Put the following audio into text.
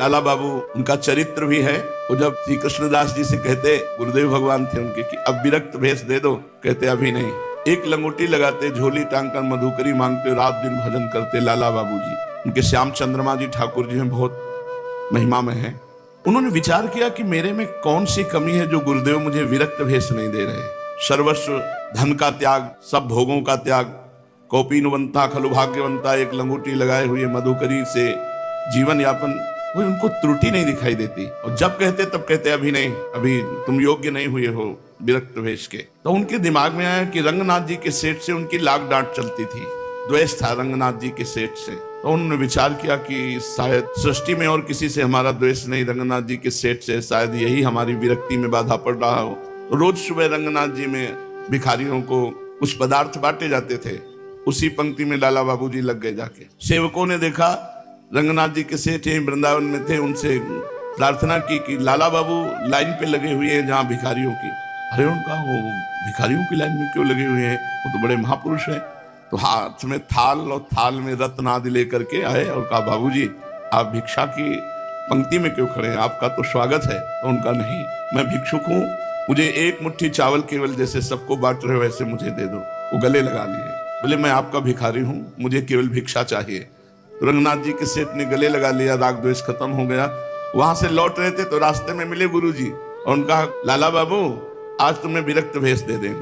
लाला बाबू उनका चरित्र भी है। वो जब श्री कृष्णदास जी से कहते, गुरुदेव भगवान थे उनके, कि अब विरक्त भेष दे दो, कहते अभी नहीं। एक लंगोटी लगाते, झोली टांग कर मधुकरी मांगते, रात दिन भजन करते लाला बाबू जी। उनके श्याम चंद्रमा जी ठाकुर जी में बहुत महिमा में है। उन्होंने विचार किया कि मेरे में कौन सी कमी है जो गुरुदेव मुझे विरक्त भेष नहीं दे रहे। सर्वस्व धन का त्याग, सब भोगों का त्याग, कौपीनवंता खलु भाग्यवंता, एक लंगोटी लगाए हुए मधुकरी से जीवन यापन, वो उनको त्रुटि नहीं दिखाई देती। और जब कहते तब कहते अभी नहीं, अभी तुम योग्य नहीं हुए हो विरक्त भेष के। तो उनके दिमाग में आया कि रंगनाथ जी के सेठ से उनकी लाग डांट चलती थी, द्वेष था रंगनाथ जी के सेठ से। तो उन्होंने विचार किया कि शायद सृष्टि में और किसी से हमारा द्वेष नहीं, रंगनाथ जी के सेठ से, शायद यही हमारी विरक्ति में बाधा पड़ रहा हो। तो रोज सुबह रंगनाथ जी में भिखारियों को कुछ पदार्थ बांटे जाते थे, उसी पंक्ति में लाला बाबू जी लग गए जाके। सेवकों ने देखा रंगनाथ जी के सेठ यहीं वृंदावन में थे, उनसे प्रार्थना की कि लाला बाबू लाइन पे लगे हुए हैं जहाँ भिखारियों की। अरे उनका वो भिखारियों की लाइन में क्यों लगे हुए हैं, वो तो बड़े महापुरुष हैं। तो हाथ में थाल और थाल में रत्न आदि लेकर के आए और कहा, बाबूजी आप भिक्षा की पंक्ति में क्यों खड़े हैं, आपका तो स्वागत है। तो उनका नहीं, मैं भिक्षुक हूँ, मुझे एक मुट्ठी चावल केवल जैसे सबको बांट रहे हो वैसे मुझे दे दो। वो गले लगा लिए, बोले मैं आपका भिखारी हूँ, मुझे केवल भिक्षा चाहिए। रंगनाथ जी के सेठ ने गले लगा लिया, राग द्वेष खत्म हो गया। वहां से लौट रहे थे तो रास्ते में मिले गुरुजी और उनका, लाला बाबू आज तुम्हें विरक्त भेष दे देंगे।